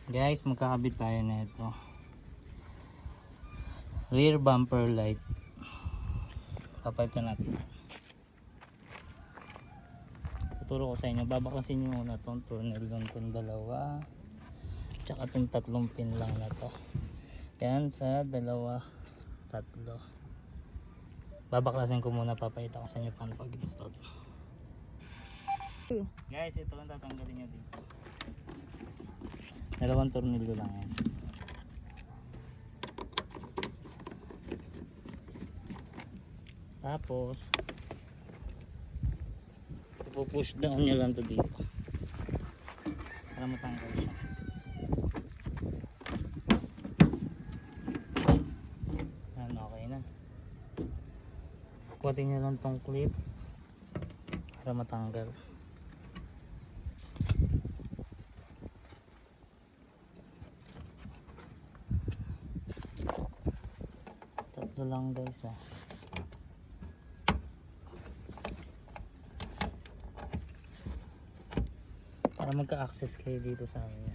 Guys, magkakabit tayo na ito. Rear bumper light. Papalitan natin. Tuturo ko sa inyo. Babaklasin nyo muna itong tornilyo itong dalawa. Tsaka itong tatlong pin lang na to. Yan sa dalawa, tatlo. Babaklasin ko muna. Papalitan ko sa inyo paano pag-install. Guys, ito lang tatanggalin nyo dito. Dalawang tornilyo lang yan. Tapos pupush down nyo lang to dito para matanggal siya. Yan, okay na. Kuhatin nyo lang tong clip para matanggal. Tatlo lang guys ah. Para magka-access kayo dito sa amin.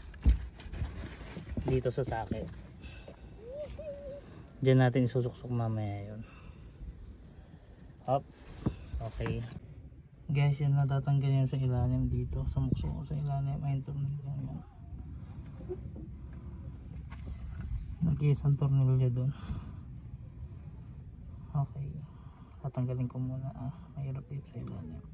Dito sa socket. Diyan natin isusuksok mamaya yun. Up. Okay. Guys, yan natatanggal yan sa ilalim dito. Sumuksok sa ilalim. Ayun, tornilyo yan. Nag-iisang tornilyo doon. Okay. Tatanggalin ko muna. Mahirap dito sa ilalim.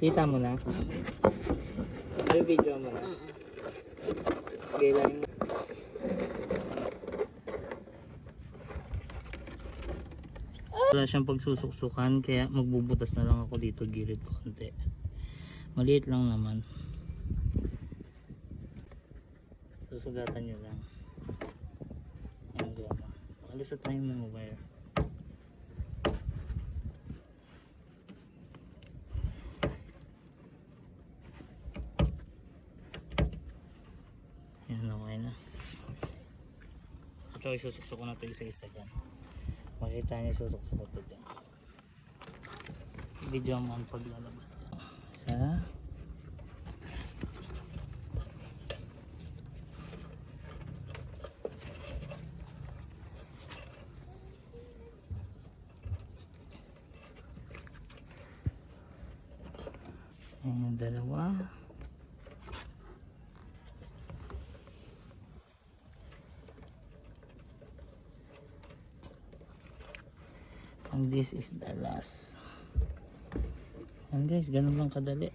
Kita mo na? Ay, video mo na? Okay lang. Wala siyang pagsusuksukan kaya magbubutas na lang ako dito gilid konti. Maliit lang naman. Susugatan nyo lang. Ayan, goma. Alisot na yung mga wire. Yan, okay na. Ito, isusuksok ko na ito isa-isa dyan. Makita niyo isusuksok ko ito dyan. Video mo ang paglalabas dyan. Isa. Ayan yung dalawa. And this is the last. And guys, ganun lang kadali.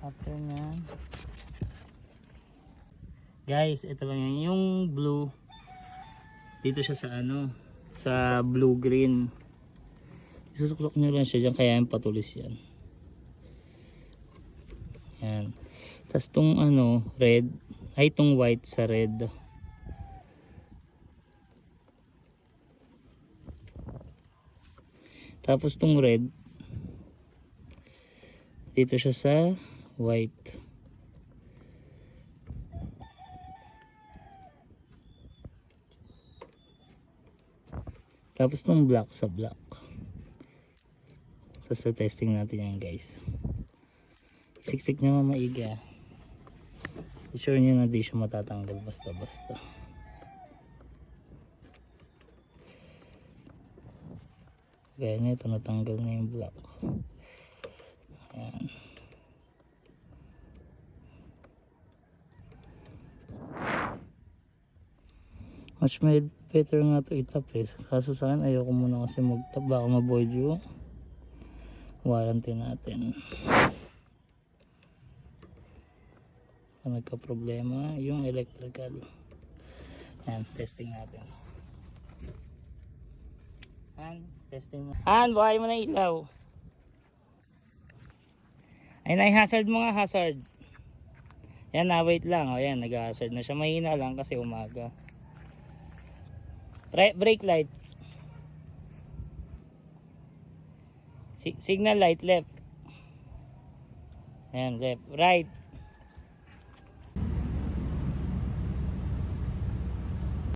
After nyan, guys, ito lang yan. Yung blue, dito siya sa ano, sa blue green. Isusuksok nyo lang siya dyan, kaya yung patulis yan. Yan. Tapos tong ano, red, ay tong white sa red. Tapos tong red, dito siya sa white. Tapos tong black sa black. Tapos testing natin yan guys. Siksik nyo nga maigi. I-sure nyo na di siya matatanggal basta-basta. Kaya nito natanggal na yung black. Ayan. Much made better nga to itap eh. Kaso sa akin ayoko muna kasi magtap. Baka ma-void yung warranty natin. Nagka problema yung electrical. Ayan, testing natin. Testing mo. Buhay mo na ilaw. Ayun na, hazard mo nga, hazard. Yan na, wait lang. O yan, nag-hazard na siya. Mahina lang kasi umaga. Brake light. Signal light, left. Ayan, left. Right.